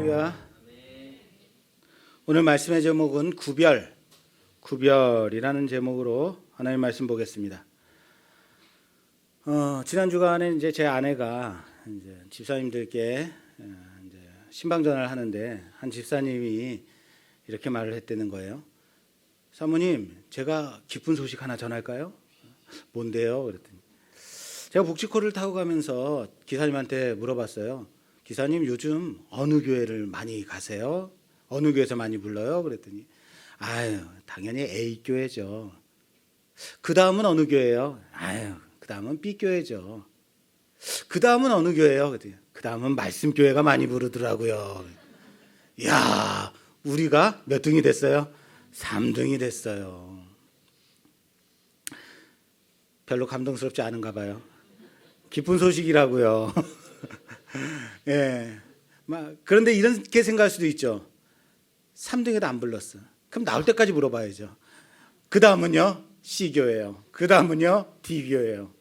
할렐루야. 오늘 말씀의 제목은 구별이라는 제목으로 하나님 말씀 보겠습니다. 지난 주간에 이제 제 아내가 이제 집사님들께 이제 신방전을 하는데 한 집사님이 이렇게 말을 했다는 거예요. 사모님, 제가 기쁜 소식 하나 전할까요? 뭔데요? 그랬더니 제가 복지코를 타고 가면서 기사님한테 물어봤어요. 기사님, 요즘 어느 교회를 많이 가세요? 어느 교회에서 많이 불러요? 그랬더니 아유, 당연히 A교회죠. 그 다음은 어느 교회예요? 아유, 그 다음은 B교회죠. 그 다음은 어느 교회예요? 그랬더니 그 다음은 말씀교회가 많이 부르더라고요. 이야, 우리가 몇 등이 됐어요? 3등이 됐어요. 별로 감동스럽지 않은가 봐요. 기쁜 소식이라고요. 예. 그런데 이렇게 생각할 수도 있죠. 3등에도 안 불렀어. 그럼 나올 때까지 물어봐야죠. 그 다음은요? C교회예요. 그 다음은요? D교회예요.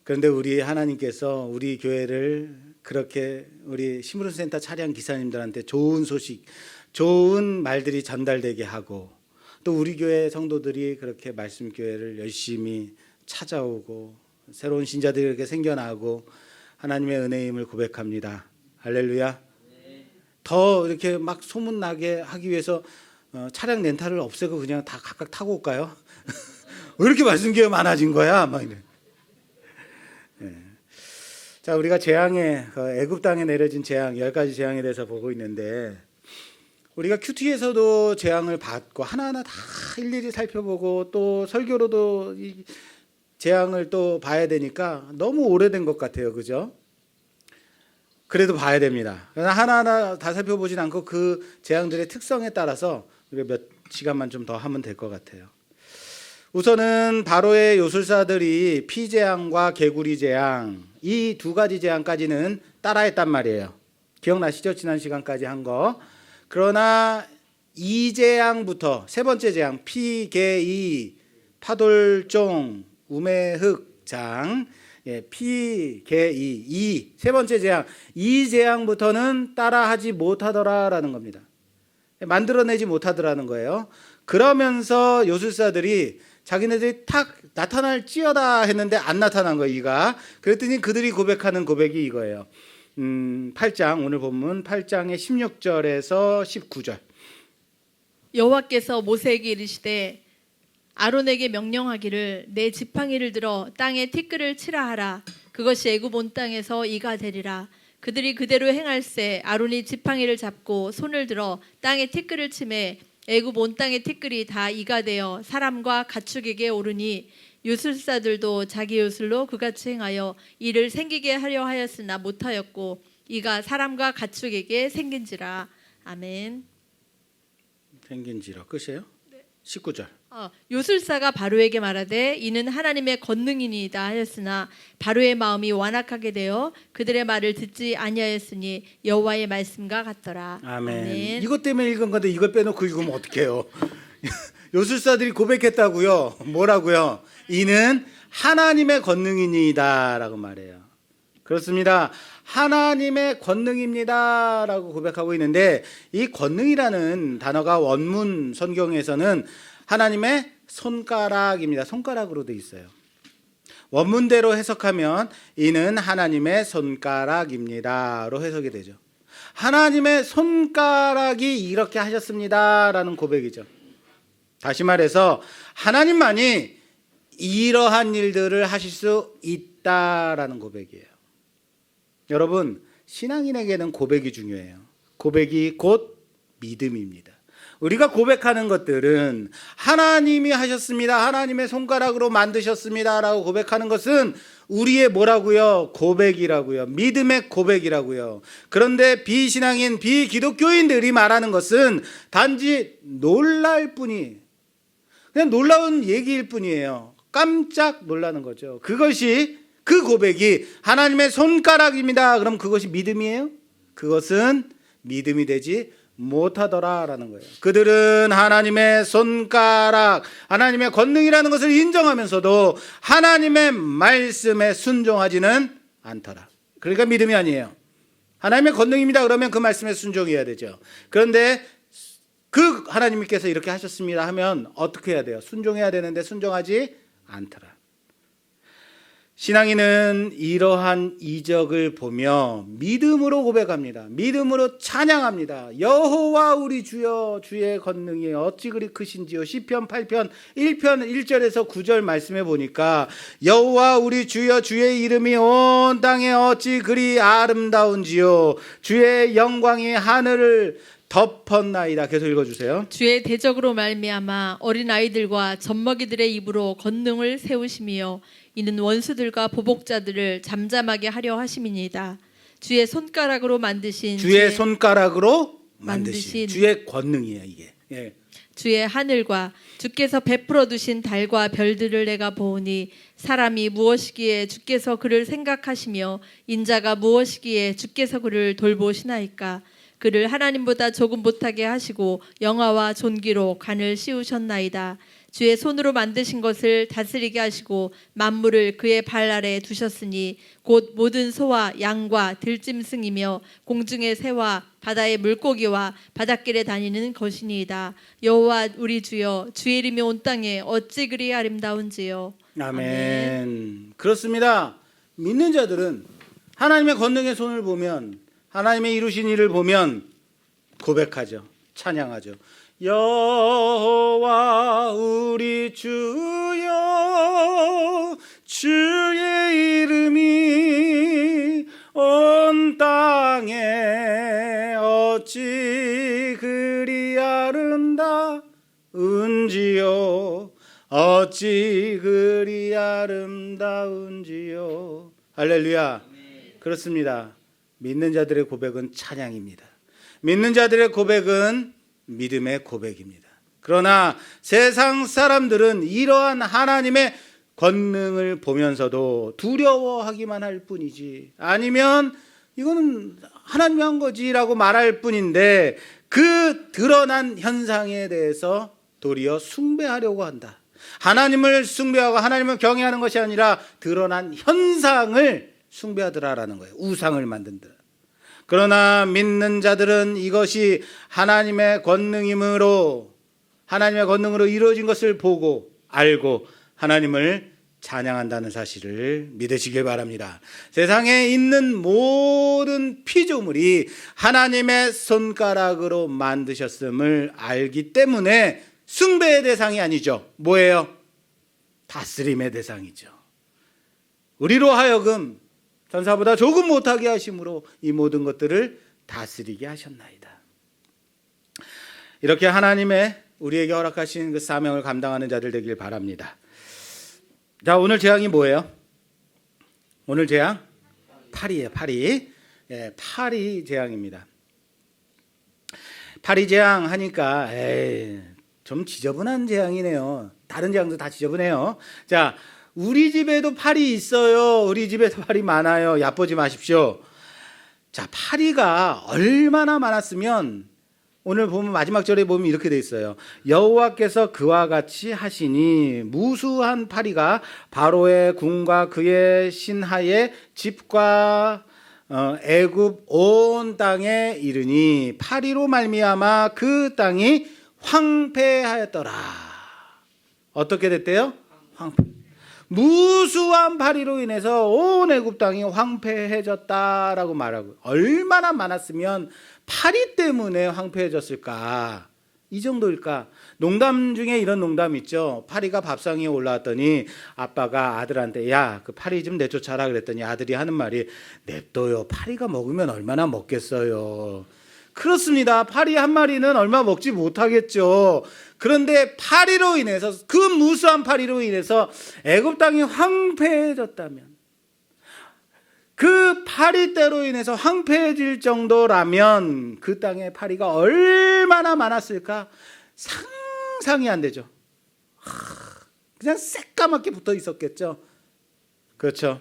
그런데 우리 하나님께서 우리 교회를 그렇게 우리 심으름센터 차량 기사님들한테 좋은 소식, 좋은 말들이 전달되게 하고, 또 우리 교회 성도들이 그렇게 말씀교회를 열심히 찾아오고 새로운 신자들이 이렇게 생겨나고 하나님의 은혜임을 고백합니다. 할렐루야. 더 이렇게 막 소문나게 하기 위해서 차량 렌탈을 없애고 그냥 다 각각 타고 올까요? 왜 이렇게 말씀교회 많아진 거야? 막 이래. 네. 자, 우리가 재앙에 애굽 땅에 내려진 재앙 10가지 재앙에 대해서 보고 있는데, 우리가 큐티에서도 재앙을 받고 하나하나 다 일일이 살펴보고 또 설교로도 이 재앙을 또 봐야 되니까 너무 오래된 것 같아요. 그죠? 그래도 봐야 됩니다. 그러나 하나하나 다 살펴보진 않고 그 재앙들의 특성에 따라서 우리가 몇 시간만 좀 더 하면 될 것 같아요. 우선은 바로의 요술사들이 피재앙과 개구리 재앙, 이 두 가지 재앙까지는 따라했단 말이에요. 기억나시죠? 지난 시간까지 한 거. 그러나 이 재앙부터 세 번째 재앙, 피개이, 파돌종, 우매흑장, 피개이, 이 세 번째 재앙, 이 재앙부터는 따라하지 못하더라라는 겁니다. 만들어내지 못하더라는 거예요. 그러면서 요술사들이 자기네들이 탁 나타날지어다 했는데 안 나타난 거예요. 이가. 그랬더니 그들이 고백하는 고백이 이거예요. 8장, 오늘 본문 8장의 16절에서 19절. 여호와께서 모세에게 이르시되 아론에게 명령하기를 내 지팡이를 들어 땅에 티끌을 치라 하라. 그것이 애굽 온 땅에서 이가 되리라. 그들이 그대로 행할세. 아론이 지팡이를 잡고 손을 들어 땅에 티끌을 치매 애굽 온 땅의 티끌이 다 이가 되어 사람과 가축에게 오르니 요술사들도 자기 요술로 그같이 행하여 이를 생기게 하려 하였으나 못하였고 이가 사람과 가축에게 생긴지라. 아멘. 생긴지라. 끝이에요? 네. 19절. 요술사가 바로에게 말하되 이는 하나님의 권능이니이다 하였으나 바로의 마음이 완악하게 되어 그들의 말을 듣지 아니하였으니 여호와의 말씀과 같더라. 아멘. 아멘. 이것 때문에 읽은 건데 이걸 빼놓고 읽으면 어떡해요? 요술사들이 고백했다고요. 뭐라고요? 이는 하나님의 권능이니이다 라고 말해요. 그렇습니다. 하나님의 권능입니다 라고 고백하고 있는데, 이 권능이라는 단어가 원문 성경에서는 하나님의 손가락입니다. 손가락으로 되어 있어요. 원문대로 해석하면 이는 하나님의 손가락입니다로 해석이 되죠. 하나님의 손가락이 이렇게 하셨습니다 라는 고백이죠. 다시 말해서 하나님만이 이러한 일들을 하실 수 있다라는 고백이에요. 여러분, 신앙인에게는 고백이 중요해요. 고백이 곧 믿음입니다. 우리가 고백하는 것들은 하나님이 하셨습니다, 하나님의 손가락으로 만드셨습니다 라고 고백하는 것은 우리의 뭐라고요? 고백이라고요. 믿음의 고백이라고요. 그런데 비신앙인, 비기독교인들이 말하는 것은 단지 놀랄 뿐이, 그냥 놀라운 얘기일 뿐이에요. 깜짝 놀라는 거죠. 그것이, 그 고백이 하나님의 손가락입니다. 그럼 그것이 믿음이에요? 그것은 믿음이 되지 못하더라라는 거예요. 그들은 하나님의 손가락, 하나님의 권능이라는 것을 인정하면서도 하나님의 말씀에 순종하지는 않더라. 그러니까 믿음이 아니에요. 하나님의 권능입니다. 그러면 그 말씀에 순종해야 되죠. 그런데 그 하나님께서 이렇게 하셨습니다 하면 어떻게 해야 돼요? 순종해야 되는데 순종하지 않더라. 신앙인은 이러한 이적을 보며 믿음으로 고백합니다. 믿음으로 찬양합니다. 여호와 우리 주여, 주의 권능이 어찌 그리 크신지요. 시편 8편 1편 1절에서 9절 말씀해 보니까 여호와 우리 주여, 주의 이름이 온 땅에 어찌 그리 아름다운지요. 주의 영광이 하늘을 덮었나이다. 계속 읽어주세요. 주의 대적으로 말미암아 어린 아이들과 젖먹이들의 입으로 권능을 세우심이요 이는 원수들과 보복자들을 잠잠하게 하려 하심이니이다. 주의 손가락으로 만드신 주의 손가락으로 만드신 주의 권능이에요 이게. 예. 주의 하늘과 주께서 베풀어 두신 달과 별들을 내가 보오니 사람이 무엇이기에 주께서 그를 생각하시며 인자가 무엇이기에 주께서 그를 돌보시나이까. 그를 하나님보다 조금 못하게 하시고 영화와 존귀로 관을 씌우셨나이다. 주의 손으로 만드신 것을 다스리게 하시고 만물을 그의 발 아래 두셨으니 곧 모든 소와 양과 들짐승이며 공중의 새와 바다의 물고기와 바닷길에 다니는 것이니이다. 여호와 우리 주여, 주의 이름이 온 땅에 어찌 그리 아름다운지요. 아멘. 그렇습니다. 믿는 자들은 하나님의 권능의 손을 보면, 하나님의 이루신 일을 보면 고백하죠. 찬양하죠. 여호와 우리 주여, 주의 이름이 온 땅에 어찌 그리 아름다운지요. 어찌 그리 아름다운지요. 할렐루야. 그렇습니다. 믿는 자들의 고백은 찬양입니다. 믿는 자들의 고백은 믿음의 고백입니다. 그러나 세상 사람들은 이러한 하나님의 권능을 보면서도 두려워하기만 할 뿐이지, 아니면 이거는 하나님이 한 거지라고 말할 뿐인데, 그 드러난 현상에 대해서 도리어 숭배하려고 한다. 하나님을 숭배하고 하나님을 경외하는 것이 아니라 드러난 현상을 숭배하더라라는 거예요. 우상을 만든다. 그러나 믿는 자들은 이것이 하나님의 권능으로 이루어진 것을 보고 알고 하나님을 찬양한다는 사실을 믿으시길 바랍니다. 세상에 있는 모든 피조물이 하나님의 손가락으로 만드셨음을 알기 때문에 숭배의 대상이 아니죠. 뭐예요? 다스림의 대상이죠. 우리로 하여금 전사보다 조금 못하게 하심으로 이 모든 것들을 다스리게 하셨나이다. 이렇게 하나님의 우리에게 허락하신 그 사명을 감당하는 자들 되길 바랍니다. 자, 오늘 재앙이 뭐예요? 오늘 재앙? 파리예요. 파리. 예, 파리 재앙입니다. 파리 재앙 하니까 좀 지저분한 재앙이네요. 다른 재앙도 다 지저분해요. 자, 우리 집에도 파리 있어요. 우리 집에도 파리 많아요. 얕보지 마십시오. 자, 파리가 얼마나 많았으면, 오늘 보면 마지막 절에 보면 이렇게 돼 있어요. 여호와께서 그와 같이 하시니 무수한 파리가 바로의 궁과 그의 신하의 집과 애굽 온 땅에 이르니 파리로 말미암아 그 땅이 황폐하였더라. 어떻게 됐대요? 황폐. 무수한 파리로 인해서 온 애굽 땅이 황폐해졌다라고 말하고, 얼마나 많았으면 파리 때문에 황폐해졌을까? 이 정도일까? 농담 중에 이런 농담 있죠. 파리가 밥상 위에 올라왔더니 아빠가 아들한테 야, 그 파리 좀 내쫓아라 그랬더니 아들이 하는 말이 냅둬요. 파리가 먹으면 얼마나 먹겠어요. 그렇습니다. 파리 한 마리는 얼마 먹지 못하겠죠. 그런데 파리로 인해서, 그 무수한 파리로 인해서 애굽 땅이 황폐해졌다면, 그 파리떼로 인해서 황폐해질 정도라면 그 땅에 파리가 얼마나 많았을까? 상상이 안 되죠. 그냥 새까맣게 붙어 있었겠죠. 그렇죠.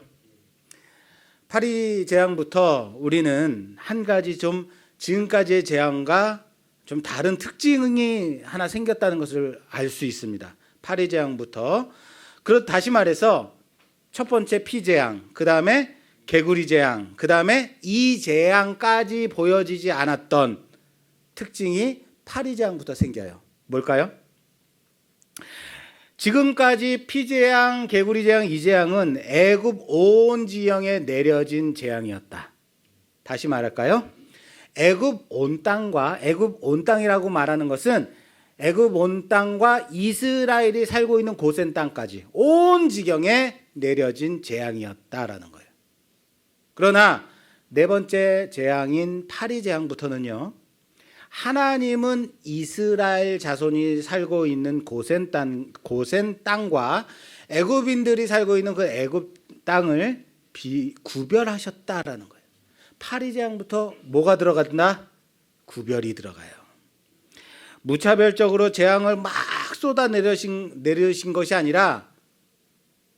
파리 재앙부터 우리는 한 가지 좀 지금까지의 재앙과 좀 다른 특징이 하나 생겼다는 것을 알 수 있습니다. 파리 재앙부터. 다시 말해서 첫 번째 피재앙, 그 다음에 개구리 재앙, 그 다음에 이 재앙까지 보여지지 않았던 특징이 파리 재앙부터 생겨요. 뭘까요? 지금까지 피재앙, 개구리 재앙, 이 재앙은 애굽 온 지형에 내려진 재앙이었다. 다시 말할까요? 애굽 온 땅이라고 말하는 것은 애굽 온 땅과 이스라엘이 살고 있는 고센 땅까지 온 지경에 내려진 재앙이었다라는 거예요. 그러나 네 번째 재앙인 파리 재앙부터는요, 하나님은 이스라엘 자손이 살고 있는 고센 땅과 애굽인들이 살고 있는 그 애굽 땅을 구별하셨다라는 거예요. 파리 재앙부터 뭐가 들어간다? 구별이 들어가요. 무차별적으로 재앙을 막 내리신 것이 아니라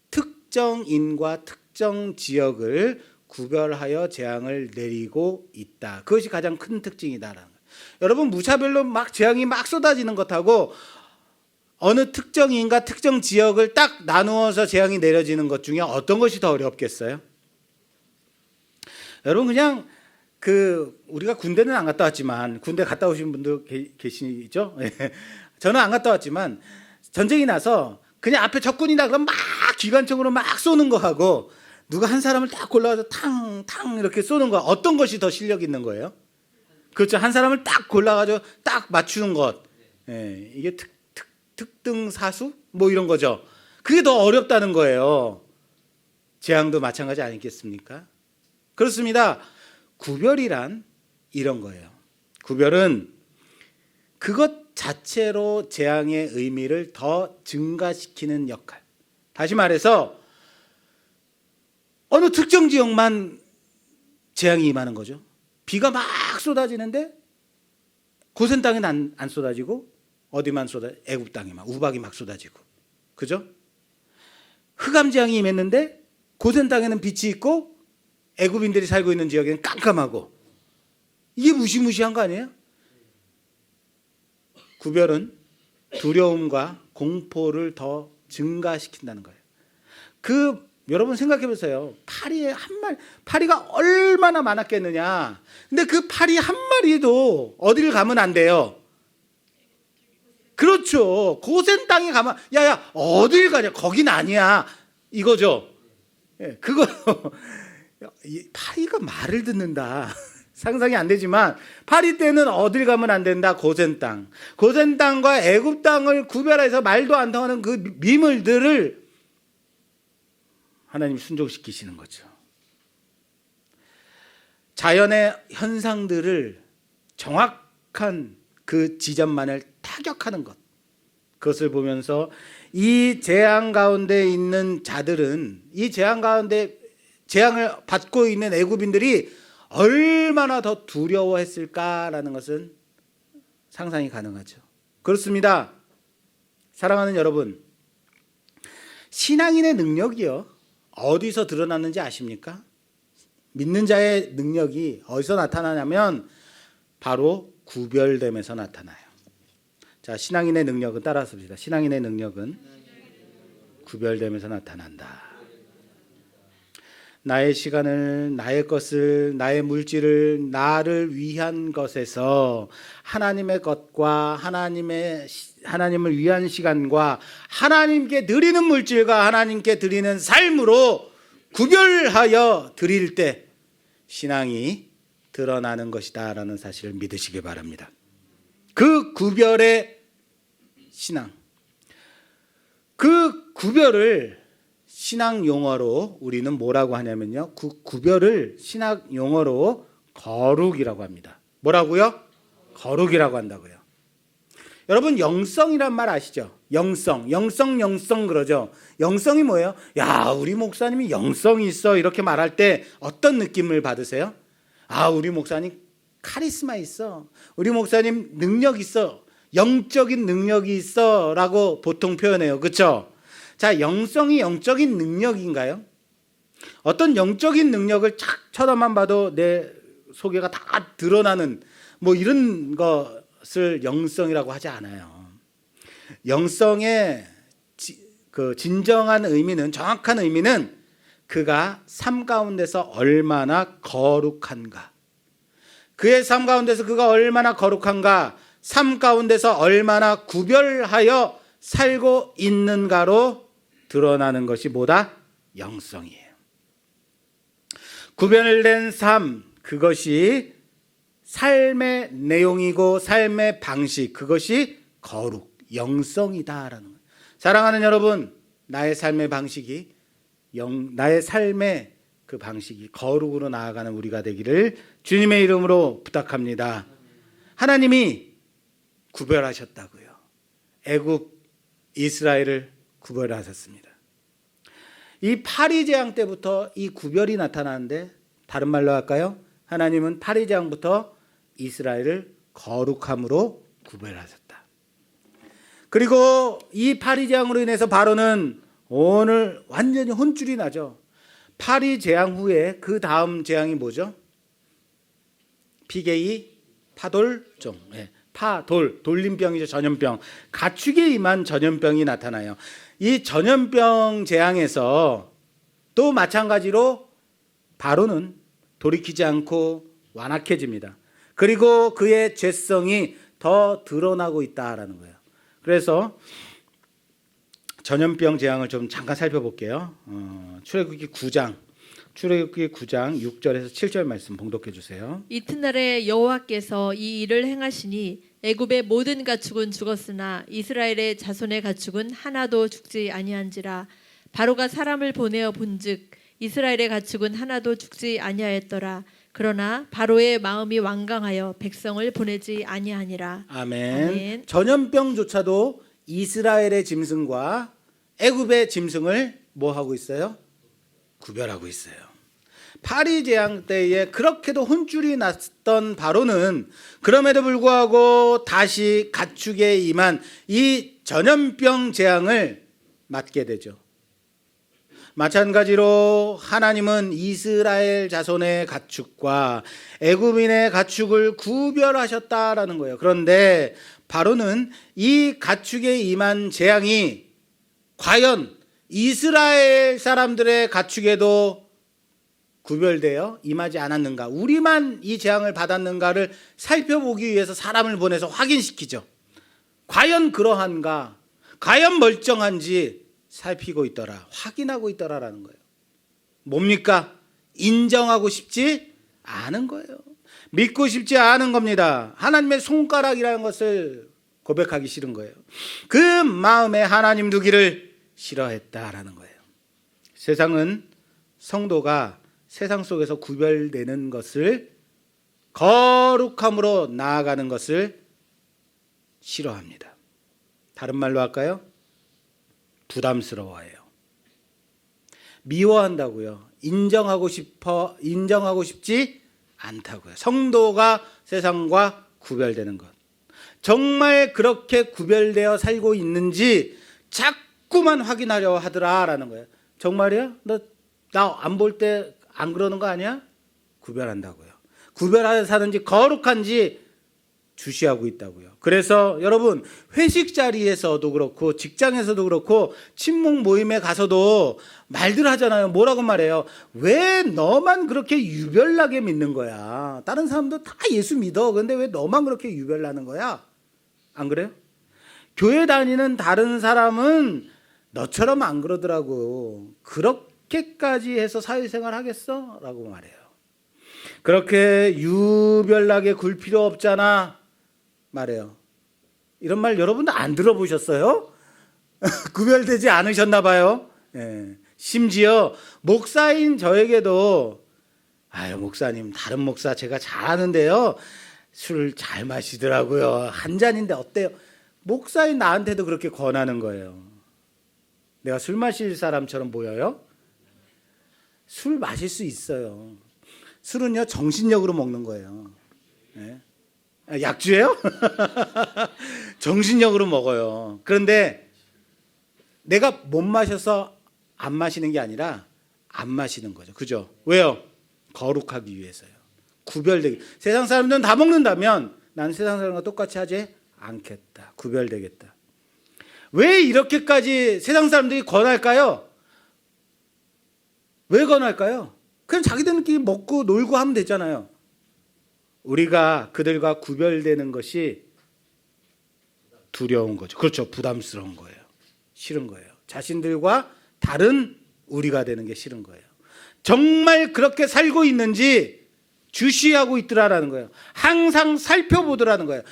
특정인과 특정 지역을 구별하여 재앙을 내리고 있다. 그것이 가장 큰 특징이다라는 거예요. 여러분, 무차별로 막 재앙이 막 쏟아지는 것하고 어느 특정인과 특정 지역을 딱 나누어서 재앙이 내려지는 것 중에 어떤 것이 더 어렵겠어요? 여러분, 그냥 우리가 군대는 안 갔다 왔지만, 군대 갔다 오신 분도 계시죠? 저는 안 갔다 왔지만 전쟁이 나서 그냥 앞에 적군이다 그러면 막 기관총으로 막 쏘는 거 하고 누가 한 사람을 딱 골라서 탕탕 이렇게 쏘는 거, 어떤 것이 더 실력 있는 거예요? 그렇죠. 한 사람을 딱 골라가지고 딱 맞추는 것. 이게 특등 사수? 뭐 이런 거죠. 그게 더 어렵다는 거예요. 재앙도 마찬가지 아니겠습니까? 그렇습니다. 구별이란 이런 거예요. 구별은 그것 자체로 재앙의 의미를 더 증가시키는 역할. 다시 말해서 어느 특정 지역만 재앙이 임하는 거죠. 비가 막 쏟아지는데 고센 땅에는 안 쏟아지고 어디만 애굽 땅에만 우박이 막 쏟아지고, 그죠? 흑암 재앙이 임했는데 고센 땅에는 빛이 있고 애굽인들이 살고 있는 지역에는 깜깜하고, 이게 무시무시한 거 아니에요? 구별은 두려움과 공포를 더 증가시킨다는 거예요. 여러분 생각해 보세요. 파리가 얼마나 많았겠느냐. 근데 그 파리 한 마리도 어디를 가면 안 돼요. 그렇죠. 고센 땅에 가면 야야 어딜 가냐, 거긴 아니야, 이거죠. 그거 파리가 말을 듣는다. 상상이 안 되지만 파리 때는 어딜 가면 안 된다. 고센 땅과 애굽 땅을 구별해서 말도 안 통하는 그 미물들을 하나님 순종시키시는 거죠. 자연의 현상들을 정확한 그 지점만을 타격하는 것, 그것을 보면서 이 재앙 가운데 있는 자들은, 이 재앙 가운데 재앙을 받고 있는 애굽인들이 얼마나 더 두려워했을까라는 것은 상상이 가능하죠. 그렇습니다. 사랑하는 여러분, 신앙인의 능력이요, 어디서 드러났는지 아십니까? 믿는 자의 능력이 어디서 나타나냐면 바로 구별됨에서 나타나요. 자, 신앙인의 능력은 따라서 봅시다. 신앙인의 능력은 구별됨에서 나타난다. 나의 시간을, 나의 것을, 나의 물질을 나를 위한 것에서 하나님의 것과 하나님을 위한 시간과 하나님께 드리는 물질과 하나님께 드리는 삶으로 구별하여 드릴 때 신앙이 드러나는 것이다라는 사실을 믿으시기 바랍니다. 그 구별의 신앙, 그 구별을 신학 용어로 우리는 뭐라고 하냐면요, 그 구별을 신학 용어로 거룩이라고 합니다. 뭐라고요? 거룩이라고 한다고요. 여러분, 영성이란 말 아시죠? 영성 그러죠. 영성이 뭐예요? 야, 우리 목사님이 영성이 있어, 이렇게 말할 때 어떤 느낌을 받으세요? 아, 우리 목사님 카리스마 있어, 우리 목사님 능력 있어, 영적인 능력이 있어 라고 보통 표현해요. 그렇죠? 자, 영성이 영적인 능력인가요? 어떤 영적인 능력을 착 쳐다만 봐도 내 소개가 다 드러나는 뭐 이런 것을 영성이라고 하지 않아요. 영성의 그 진정한 의미는, 정확한 의미는 그가 삶 가운데서 얼마나 거룩한가. 그의 삶 가운데서 그가 얼마나 거룩한가, 삶 가운데서 얼마나 구별하여 살고 있는가로 드러나는 것이 뭐다? 영성이에요. 구별된 삶, 그것이 삶의 내용이고 삶의 방식, 그것이 거룩, 영성이다라는 거예요. 사랑하는 여러분, 나의 삶의 방식이 나의 삶의 그 방식이 거룩으로 나아가는 우리가 되기를 주님의 이름으로 부탁합니다. 하나님이 구별하셨다고요. 애굽, 이스라엘을 구별하셨습니다. 이 파리재앙 때부터 이 구별이 나타나는데, 다른 말로 할까요? 하나님은 파리재앙부터 이스라엘을 거룩함으로 구별하셨다. 그리고 이 파리재앙으로 인해서 바로는 오늘 완전히 혼쭐이 나죠. 파리재앙 후에 그 다음 재앙이 뭐죠? 피게이, 파돌종. 돌림병이죠. 전염병. 가축에 임한 전염병이 나타나요. 이 전염병 재앙에서 또 마찬가지로 바로는 돌이키지 않고 완악해집니다. 그리고 그의 죄성이 더 드러나고 있다라는 거예요. 그래서 전염병 재앙을 좀 잠깐 살펴볼게요. 출애굽기 9장 6절에서 7절 말씀 봉독해 주세요. 이튿날에 여호와께서 이 일을 행하시니 애굽의 모든 가축은 죽었으나 이스라엘의 자손의 가축은 하나도 죽지 아니한지라. 바로가 사람을 보내어 본즉 이스라엘의 가축은 하나도 죽지 아니하였더라. 그러나 바로의 마음이 완강하여 백성을 보내지 아니하니라. 아멘. 아멘. 전염병조차도 이스라엘의 짐승과 애굽의 짐승을 뭐 하고 있어요? 구별하고 있어요. 파리재앙 때에 그렇게도 혼쭐이 났던 바로는 그럼에도 불구하고 다시 가축에 임한 이 전염병 재앙을 맞게 되죠. 마찬가지로 하나님은 이스라엘 자손의 가축과 애굽인의 가축을 구별하셨다라는 거예요. 그런데 바로는 이 가축에 임한 재앙이 과연 이스라엘 사람들의 가축에도 구별되어 임하지 않았는가, 우리만 이 재앙을 받았는가를 살펴보기 위해서 사람을 보내서 확인시키죠. 과연 그러한가, 과연 멀쩡한지 살피고 있더라, 확인하고 있더라라는 거예요. 뭡니까? 인정하고 싶지 않은 거예요. 믿고 싶지 않은 겁니다. 하나님의 손가락이라는 것을 고백하기 싫은 거예요. 그 마음에 하나님 두기를 싫어했다라는 거예요. 세상은 성도가 세상 속에서 구별되는 것을, 거룩함으로 나아가는 것을 싫어합니다. 다른 말로 할까요? 부담스러워해요. 미워한다고요. 인정하고 싶지 않다고요. 성도가 세상과 구별되는 것. 정말 그렇게 구별되어 살고 있는지 자꾸만 확인하려 하더라라는 거예요. 정말이야? 너 나 안 볼 때 안 그러는 거 아니야? 구별한다고요. 구별하여 사는지 거룩한지 주시하고 있다고요. 그래서 여러분, 회식 자리에서도 그렇고 직장에서도 그렇고 친목 모임에 가서도 말들 하잖아요. 뭐라고 말해요? 왜 너만 그렇게 유별나게 믿는 거야? 다른 사람도 다 예수 믿어. 근데 왜 너만 그렇게 유별나는 거야? 안 그래요? 교회 다니는 다른 사람은 너처럼 안 그러더라고. 그렇게까지 해서 사회생활 하겠어? 라고 말해요. 그렇게 유별나게 굴 필요 없잖아 말해요. 이런 말 여러분도 안 들어보셨어요? 구별되지 않으셨나 봐요. 예. 심지어 목사인 저에게도, 아유 목사님, 다른 목사 제가 잘 아는데요, 술 잘 마시더라고요. 한 잔인데 어때요? 목사인 나한테도 그렇게 권하는 거예요. 내가 술 마실 사람처럼 보여요? 술 마실 수 있어요. 술은요, 정신력으로 먹는 거예요. 네? 약주예요? 정신력으로 먹어요. 그런데 내가 못 마셔서 안 마시는 게 아니라 안 마시는 거죠. 그죠? 왜요? 거룩하기 위해서요. 구별되기. 세상 사람들은 다 먹는다면 나는 세상 사람과 똑같이 하지 않겠다. 구별되겠다. 왜 이렇게까지 세상 사람들이 권할까요? 왜 권할까요? 그냥 자기들끼리 먹고 놀고 하면 되잖아요. 우리가 그들과 구별되는 것이 두려운 거죠. 그렇죠. 부담스러운 거예요. 싫은 거예요. 자신들과 다른 우리가 되는 게 싫은 거예요. 정말 그렇게 살고 있는지 주시하고 있더라라는 거예요. 항상 살펴보더라는 거예요.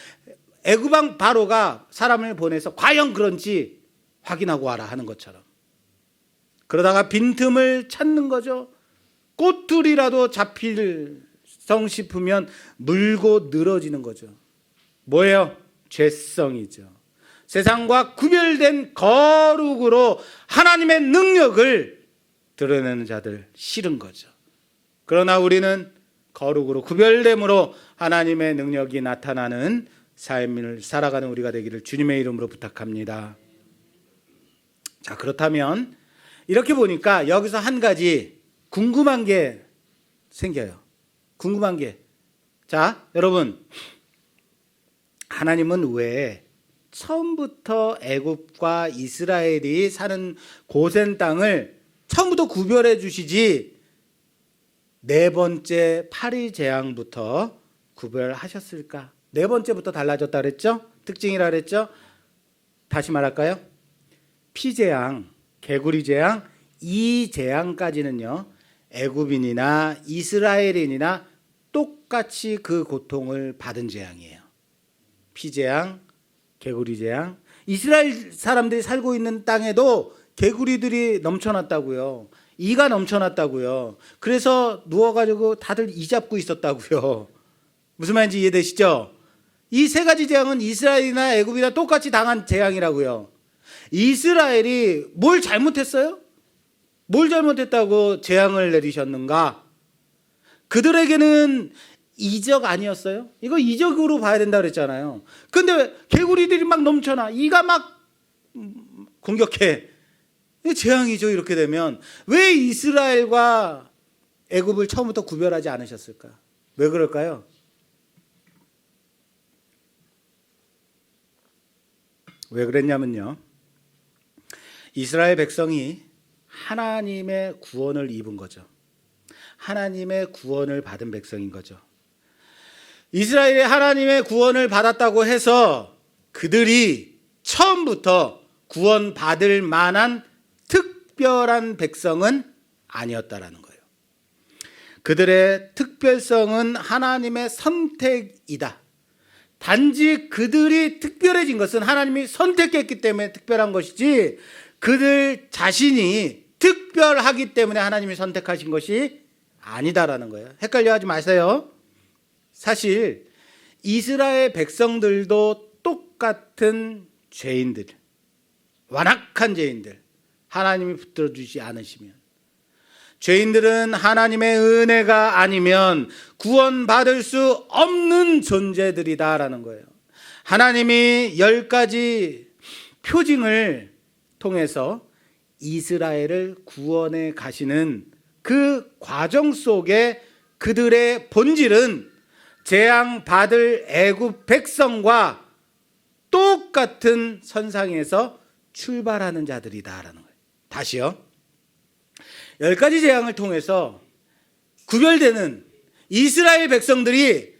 애굽왕 바로가 사람을 보내서 과연 그런지 확인하고 와라 하는 것처럼. 그러다가 빈틈을 찾는 거죠. 꼬투리라도 잡힐성 싶으면 물고 늘어지는 거죠. 뭐예요? 죄성이죠. 세상과 구별된 거룩으로 하나님의 능력을 드러내는 자들 싫은 거죠. 그러나 우리는 거룩으로 구별됨으로 하나님의 능력이 나타나는 삶을 살아가는 우리가 되기를 주님의 이름으로 부탁합니다. 자, 그렇다면 이렇게 보니까 여기서 한 가지 궁금한 게 생겨요. 궁금한 게. 자, 여러분. 하나님은 왜 처음부터 애굽과 이스라엘이 사는 고센 땅을 처음부터 구별해 주시지 네 번째 파리 재앙부터 구별하셨을까? 네 번째부터 달라졌다 그랬죠? 특징이라 그랬죠? 다시 말할까요? 피재앙, 개구리 재앙, 이 재앙까지는요, 애굽인이나 이스라엘인이나 똑같이 그 고통을 받은 재앙이에요. 피재앙, 개구리 재앙. 이스라엘 사람들이 살고 있는 땅에도 개구리들이 넘쳐났다고요. 이가 넘쳐났다고요. 그래서 누워가지고 다들 이 잡고 있었다고요. 무슨 말인지 이해되시죠? 이 세 가지 재앙은 이스라엘이나 애굽이나 똑같이 당한 재앙이라고요. 이스라엘이 뭘 잘못했어요? 뭘 잘못했다고 재앙을 내리셨는가? 그들에게는 이적 아니었어요? 이거 이적으로 봐야 된다 그랬잖아요. 근데 개구리들이 막 넘쳐나. 이가 막 공격해. 재앙이죠. 이렇게 되면 왜 이스라엘과 애굽을 처음부터 구별하지 않으셨을까? 왜 그럴까요? 왜 그랬냐면요, 이스라엘 백성이 하나님의 구원을 입은 거죠. 하나님의 구원을 받은 백성인 거죠. 이스라엘이 하나님의 구원을 받았다고 해서 그들이 처음부터 구원받을 만한 특별한 백성은 아니었다라는 거예요. 그들의 특별성은 하나님의 선택이다. 단지 그들이 특별해진 것은 하나님이 선택했기 때문에 특별한 것이지 그들 자신이 특별하기 때문에 하나님이 선택하신 것이 아니다라는 거예요. 헷갈려하지 마세요. 사실 이스라엘 백성들도 똑같은 죄인들, 완악한 죄인들, 하나님이 붙들어주지 않으시면, 죄인들은 하나님의 은혜가 아니면 구원받을 수 없는 존재들이다라는 거예요. 하나님이 10가지 표징을 통해서 이스라엘을 구원해 가시는 그 과정 속에 그들의 본질은 재앙 받을 애굽 백성과 똑같은 선상에서 출발하는 자들이다라는 거예요. 다시요. 10가지 재앙을 통해서 구별되는 이스라엘 백성들이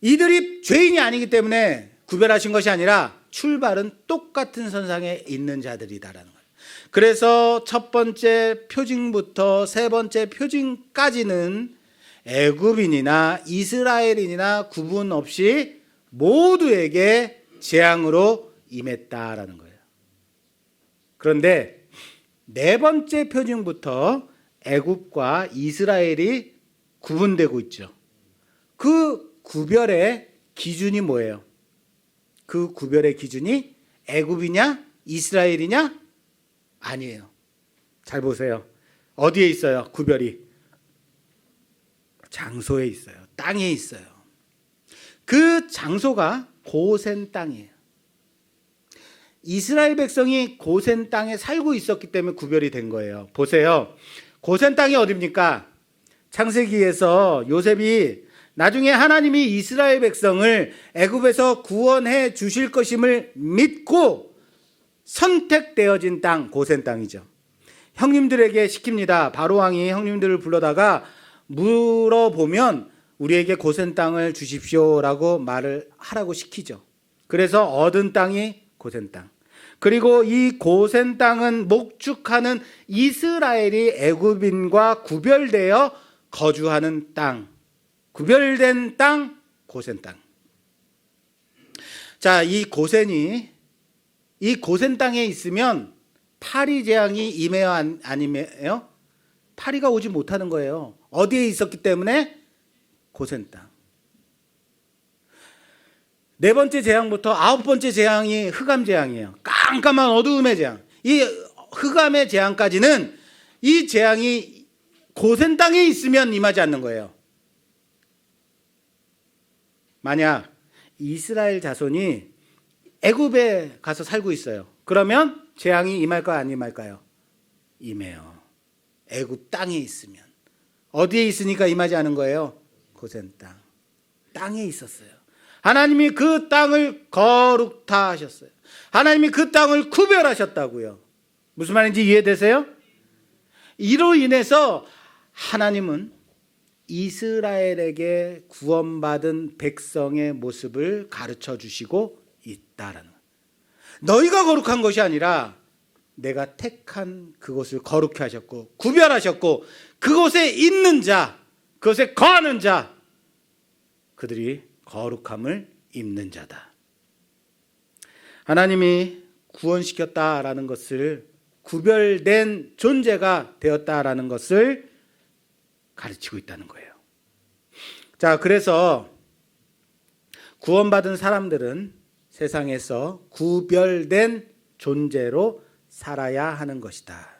이들이 죄인이 아니기 때문에 구별하신 것이 아니라 출발은 똑같은 선상에 있는 자들이다라는 거예요. 그래서 첫 번째 표징부터 세 번째 표징까지는 애굽인이나 이스라엘인이나 구분 없이 모두에게 재앙으로 임했다라는 거예요. 그런데 네 번째 표징부터 애굽과 이스라엘이 구분되고 있죠. 그 구별의 기준이 뭐예요? 그 구별의 기준이 애굽이냐 이스라엘이냐? 아니에요. 잘 보세요. 어디에 있어요? 구별이 장소에 있어요. 땅에 있어요. 그 장소가 고센 땅이에요. 이스라엘 백성이 고센 땅에 살고 있었기 때문에 구별이 된 거예요. 보세요. 고센 땅이 어디입니까? 창세기에서 요셉이 나중에 하나님이 이스라엘 백성을 애굽에서 구원해 주실 것임을 믿고 선택되어진 땅, 고센 땅이죠. 형님들에게 시킵니다. 바로 왕이 형님들을 불러다가 물어보면 우리에게 고센 땅을 주십시오라고 말을 하라고 시키죠. 그래서 얻은 땅이 고센 땅. 그리고 이 고센 땅은 목축하는 이스라엘이 애굽인과 구별되어 거주하는 땅, 구별된 땅, 고센 땅. 자, 이 고센 땅에 있으면 파리 재앙이 임해요, 안 임해요? 파리가 오지 못하는 거예요. 어디에 있었기 때문에? 고센 땅. 네 번째 재앙부터 아홉 번째 재앙이 흑암 재앙이에요. 깜깜한 어두움의 재앙. 이 흑암의 재앙까지는 이 재앙이 고센 땅에 있으면 임하지 않는 거예요. 만약 이스라엘 자손이 애굽에 가서 살고 있어요. 그러면 재앙이 임할까요, 안 임할까요? 임해요. 애굽 땅에 있으면. 어디에 있으니까 임하지 않은 거예요? 고센 땅. 땅에 있었어요. 하나님이 그 땅을 거룩타 하셨어요. 하나님이 그 땅을 구별하셨다고요. 무슨 말인지 이해되세요? 이로 인해서 하나님은 이스라엘에게 구원받은 백성의 모습을 가르쳐 주시고 있다라는 거예요. 너희가 거룩한 것이 아니라 내가 택한 그곳을 거룩히 하셨고 구별하셨고 그곳에 있는 자, 그곳에 거하는 자, 그들이 거룩함을 입는 자다. 하나님이 구원시켰다라는 것을, 구별된 존재가 되었다라는 것을 가르치고 있다는 거예요. 자, 그래서 구원받은 사람들은 세상에서 구별된 존재로 살아야 하는 것이다.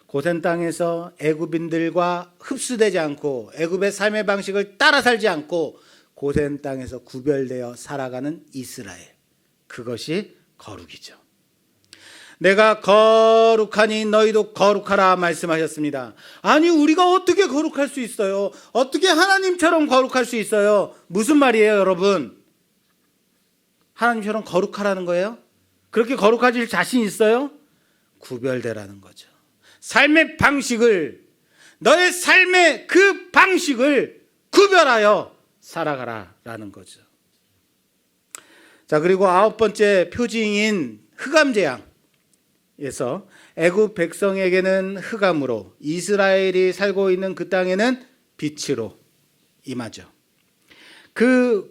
고센 땅에서 애굽인들과 흡수되지 않고 애굽의 삶의 방식을 따라 살지 않고 고센 땅에서 구별되어 살아가는 이스라엘, 그것이 거룩이죠. 내가 거룩하니 너희도 거룩하라 말씀하셨습니다. 아니, 우리가 어떻게 거룩할 수 있어요? 어떻게 하나님처럼 거룩할 수 있어요? 무슨 말이에요, 여러분? 하나님처럼 거룩하라는 거예요? 그렇게 거룩해질 자신 있어요? 구별되라는 거죠. 삶의 방식을, 너의 삶의 그 방식을 구별하여 살아가라라는 거죠. 자, 그리고 아홉 번째 표징인 흑암재앙에서 애굽 백성에게는 흑암으로, 이스라엘이 살고 있는 그 땅에는 빛으로 임하죠. 그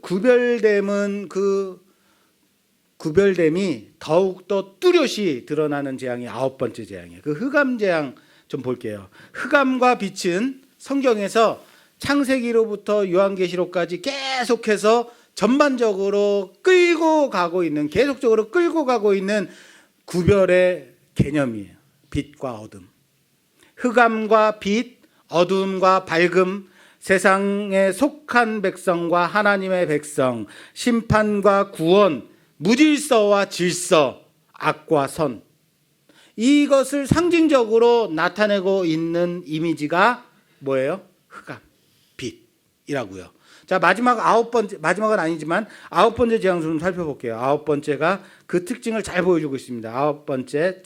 구별됨이 더욱더 뚜렷이 드러나는 재앙이 아홉 번째 재앙이에요. 그 흑암 재앙 좀 볼게요. 흑암과 빛은 성경에서 창세기로부터 요한계시록까지 계속해서 전반적으로 계속적으로 끌고 가고 있는 구별의 개념이에요. 빛과 어둠. 흑암과 빛, 어둠과 밝음, 세상에 속한 백성과 하나님의 백성, 심판과 구원, 무질서와 질서, 악과 선, 이것을 상징적으로 나타내고 있는 이미지가 뭐예요? 흑암, 빛이라고요. 자, 마지막은 아니지만 아홉 번째 재앙 좀 살펴볼게요. 아홉 번째가 그 특징을 잘 보여주고 있습니다. 아홉 번째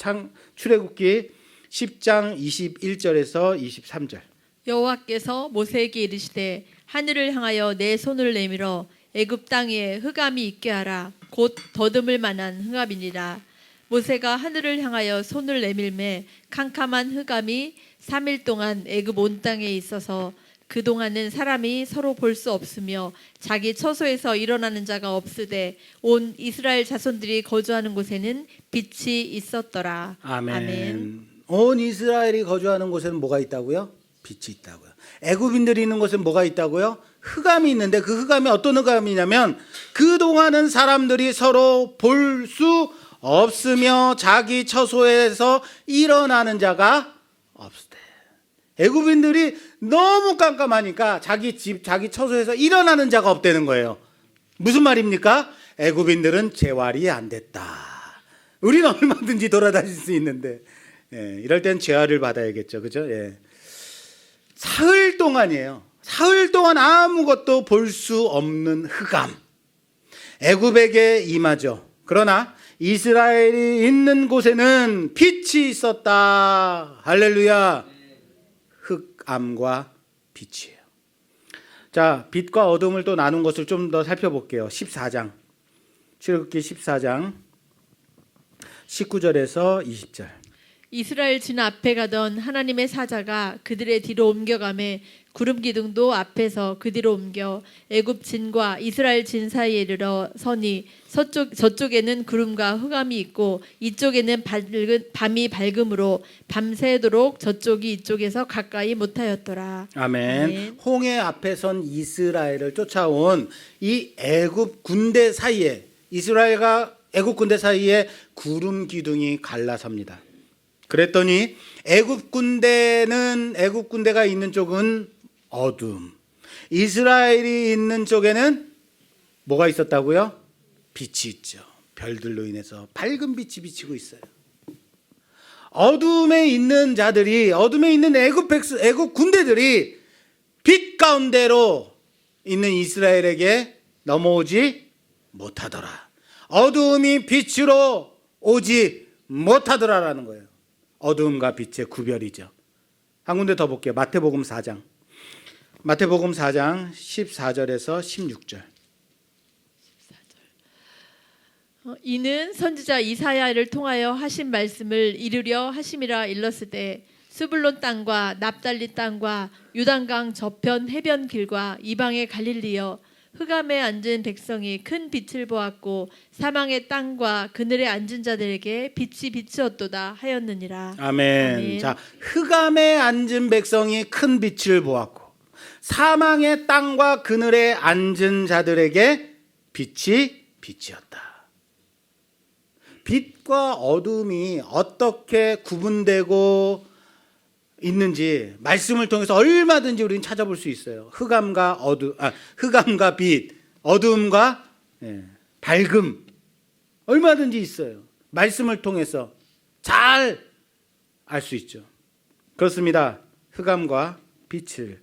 출애굽기 10장 21절에서 23절. 여호와께서 모세에게 이르시되 하늘을 향하여 내 손을 내밀어 애굽 땅에 흑암이 있게 하라. 곧 더듬을 만한 흑암이니라. 모세가 하늘을 향하여 손을 내밀매 캄캄한 흑암이 3일 동안 애굽 온 땅에 있어서 그동안은 사람이 서로 볼 수 없으며 자기 처소에서 일어나는 자가 없으되 온 이스라엘 자손들이 거주하는 곳에는 빛이 있었더라. 아멘. 아멘. 온 이스라엘이 거주하는 곳에는 뭐가 있다고요? 빛이 있다고요. 애굽인들이 있는 곳에는 뭐가 있다고요? 흑암이 있는데 그 흑암이 어떤 흑암이냐면 그동안은 사람들이 서로 볼 수 없으며 자기 처소에서 일어나는 자가 없대. 애굽인들이 너무 깜깜하니까 자기 집, 자기 처소에서 일어나는 자가 없다는 거예요. 무슨 말입니까? 애굽인들은 재활이 안 됐다. 우리는 얼마든지 돌아다닐 수 있는데, 이럴 땐 재활을 받아야겠죠, 그죠? 사흘 동안이에요. 사흘 동안 아무것도 볼 수 없는 흑암, 애굽에게 임하죠. 그러나 이스라엘이 있는 곳에는 빛이 있었다. 할렐루야. 흑암과 빛이에요. 자, 빛과 어둠을 또 나눈 것을 좀 더 살펴볼게요. 14장. 출애굽기 14장 19절에서 20절. 이스라엘 진 앞에 가던 하나님의 사자가 그들의 뒤로 옮겨가매 구름 기둥도 앞에서 그 뒤로 옮겨 애굽 진과 이스라엘 진 사이에 이르러 서니 저쪽에는 구름과 흑암이 있고 이쪽에는 밤이 밝음으로 밤새도록 저쪽이 이쪽에서 가까이 못하였더라. 아멘. 아멘. 홍해 앞에 선 이스라엘을 쫓아온 이 애굽 군대 사이에, 이스라엘과 애굽 군대 사이에 구름 기둥이 갈라섭니다. 그랬더니 애굽 군대가 있는 쪽은 어둠, 이스라엘이 있는 쪽에는 뭐가 있었다고요? 빛이 있죠. 별들로 인해서 밝은 빛이 비치고 있어요. 어둠에 있는 자들이, 어둠에 있는 애굽 군대들이 빛 가운데로 있는 이스라엘에게 넘어오지 못하더라. 어두움이 빛으로 오지 못하더라라는 거예요. 어두움과 빛의 구별이죠. 한 군데 더 볼게요. 마태복음 4장 14절에서 16절. 이는 선지자 이사야를 통하여 하신 말씀을 이루려 하심이라 일렀을 때 스불론 땅과 납달리 땅과 요단강 저편 해변 길과 이방의 갈릴리여 흑암에 앉은 백성이 큰 빛을 보았고 사망의 땅과 그늘에 앉은 자들에게 빛이 비추었도다 하였느니라. 아멘. 아멘. 자, 흑암에 앉은 백성이 큰 빛을 보았고 사망의 땅과 그늘에 앉은 자들에게 빛이 빛이었다. 빛과 어둠이 어떻게 구분되고 있는지 말씀을 통해서 얼마든지 우리는 찾아볼 수 있어요. 흑암과 빛, 어둠과 밝음, 얼마든지 있어요. 말씀을 통해서 잘 알 수 있죠. 그렇습니다. 흑암과 빛을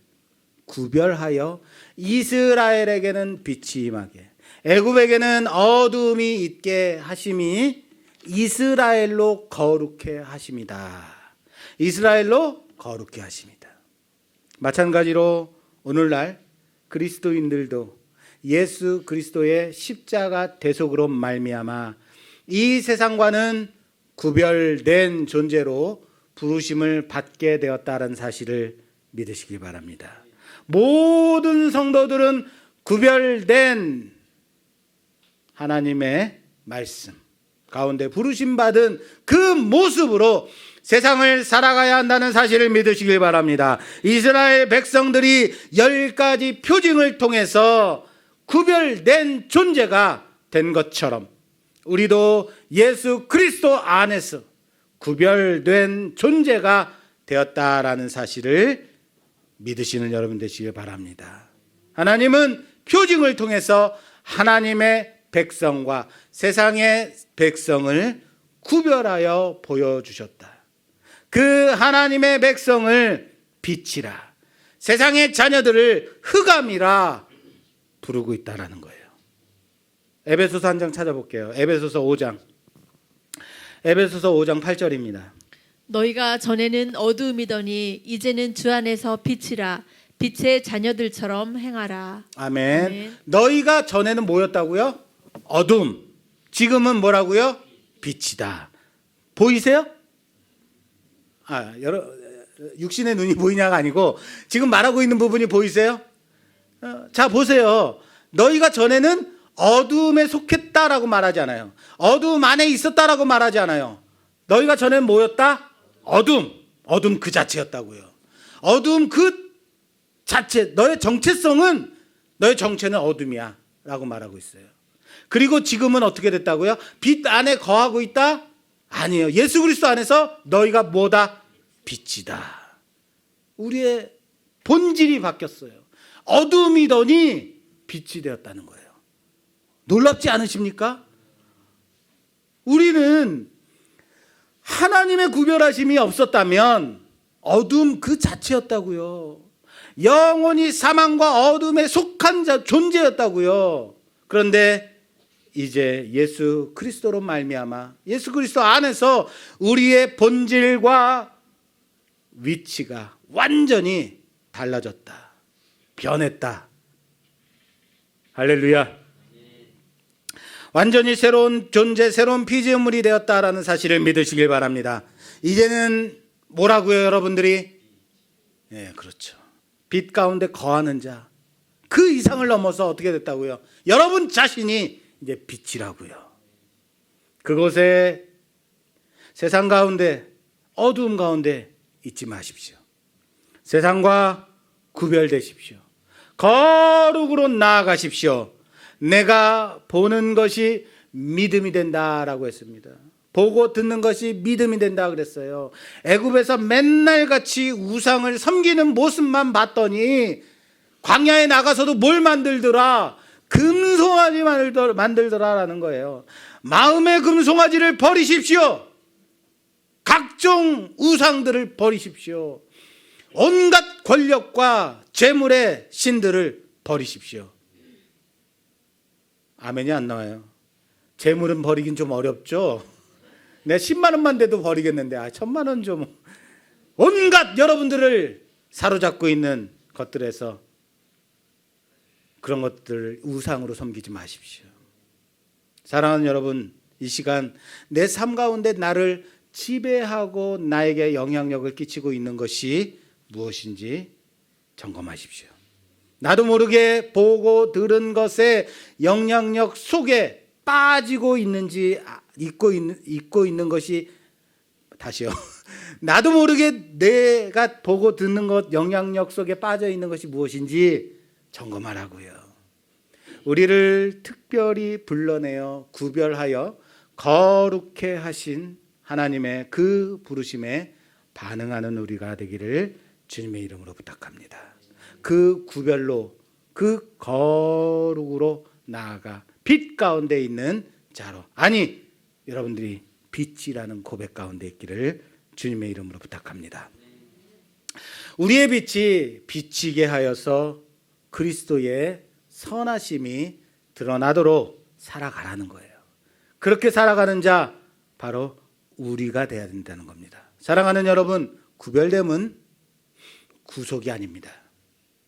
구별하여 이스라엘에게는 빛이 임하게, 애굽에게는 어둠이 있게 하심이 이스라엘로 거룩해 하심이다. 이스라엘로 거룩해 하십니다. 마찬가지로 오늘날 그리스도인들도 예수 그리스도의 십자가 대속으로 말미암아 이 세상과는 구별된 존재로 부르심을 받게 되었다는 사실을 믿으시기 바랍니다. 모든 성도들은 구별된 하나님의 말씀 가운데 부르심 받은 그 모습으로 세상을 살아가야 한다는 사실을 믿으시길 바랍니다. 이스라엘 백성들이 10가지 표징을 통해서 구별된 존재가 된 것처럼 우리도 예수 그리스도 안에서 구별된 존재가 되었다라는 사실을 믿으시는 여러분 되시길 바랍니다. 하나님은 표징을 통해서 하나님의 백성과 세상의 백성을 구별하여 보여주셨다. 그 하나님의 백성을 빛이라, 세상의 자녀들을 흑암이라 부르고 있다라는 거예요. 에베소서 한 장 찾아볼게요. 에베소서 5장 8절입니다. 너희가 전에는 어두움이더니 이제는 주 안에서 빛이라 빛의 자녀들처럼 행하라. 아멘. 아멘. 너희가 전에는 뭐였다고요? 어둠. 지금은 뭐라고요? 빛이다. 보이세요? 육신의 눈이 보이냐가 아니고 지금 말하고 있는 부분이 보이세요? 자, 보세요. 너희가 전에는 어둠에 속했다라고 말하지 않아요. 어둠 안에 있었다라고 말하지 않아요. 너희가 전에는 뭐였다? 어둠 그 자체였다고요. 어둠 그 자체, 너의 정체성은, 너의 정체는 어둠이야 라고 말하고 있어요. 그리고 지금은 어떻게 됐다고요? 빛 안에 거하고 있다? 아니에요. 예수 그리스도 안에서 너희가 뭐다? 빛이다. 우리의 본질이 바뀌었어요. 어둠이더니 빛이 되었다는 거예요. 놀랍지 않으십니까? 우리는 하나님의 구별하심이 없었다면 어둠 그 자체였다고요. 영원히 사망과 어둠에 속한 존재였다고요. 그런데 이제 예수 그리스도로 말미암아 예수 그리스도 안에서 우리의 본질과 위치가 완전히 달라졌다. 변했다. 할렐루야. 완전히 새로운 존재, 새로운 피조물이 되었다라는 사실을 믿으시길 바랍니다. 이제는 뭐라고요, 여러분들이? 예, 그렇죠. 빛 가운데 거하는 자. 그 이상을 넘어서 어떻게 됐다고요? 여러분 자신이 이제 빛이라고요. 그곳에 세상 가운데, 어두움 가운데 있지 마십시오. 세상과 구별되십시오. 거룩으로 나아가십시오. 내가 보는 것이 믿음이 된다라고 했습니다. 보고 듣는 것이 믿음이 된다 그랬어요. 애굽에서 맨날 같이 우상을 섬기는 모습만 봤더니 광야에 나가서도 뭘 만들더라? 금송아지 만들더라라는 거예요. 마음의 금송아지를 버리십시오. 각종 우상들을 버리십시오. 온갖 권력과 재물의 신들을 버리십시오. 아멘이 안 나와요. 재물은 버리긴 좀 어렵죠. 내가 10만 원만 돼도 버리겠는데 1000만 원 좀. 온갖 여러분들을 사로잡고 있는 것들에서 그런 것들을 우상으로 섬기지 마십시오. 사랑하는 여러분, 이 시간 내 삶 가운데 나를 지배하고 나에게 영향력을 끼치고 있는 것이 무엇인지 점검하십시오. 나도 모르게 보고 들은 것의 영향력 속에 빠지고 있는지 잊고 있는 것이 다시요. 나도 모르게 내가 보고 듣는 것 영향력 속에 빠져 있는 것이 무엇인지 점검하라고요. 우리를 특별히 불러내어 구별하여 거룩해 하신 하나님의 그 부르심에 반응하는 우리가 되기를 주님의 이름으로 부탁합니다. 그 구별로, 그 거룩으로 나아가 빛 가운데 있는 자로, 아니 여러분들이 빛이라는 고백 가운데 있기를 주님의 이름으로 부탁합니다. 우리의 빛이 비치게 하여서 그리스도의 선하심이 드러나도록 살아가라는 거예요. 그렇게 살아가는 자 바로 우리가 돼야 된다는 겁니다. 사랑하는 여러분, 구별됨은 구속이 아닙니다.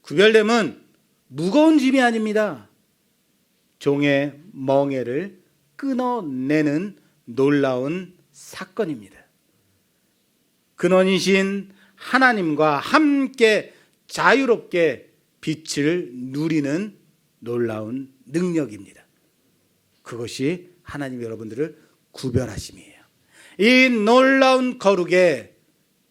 구별됨은 무거운 짐이 아닙니다. 종의 멍에를 끊어내는 놀라운 사건입니다. 근원이신 하나님과 함께 자유롭게 빛을 누리는 놀라운 능력입니다. 그것이 하나님 여러분들을 구별하심이에요. 이 놀라운 거룩의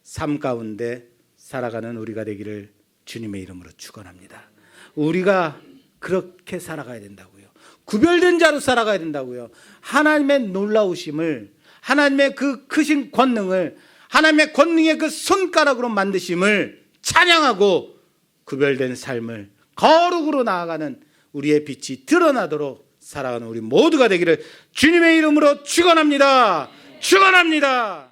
삶 가운데 살아가는 우리가 되기를 주님의 이름으로 축원합니다. 우리가 그렇게 살아가야 된다고요. 구별된 자로 살아가야 된다고요. 하나님의 놀라우심을, 하나님의 그 크신 권능을, 하나님의 권능의 그 손가락으로 만드심을 찬양하고 구별된 삶을 거룩으로 나아가는 우리의 빛이 드러나도록 살아가는 우리 모두가 되기를 주님의 이름으로 축원합니다. 축원합니다.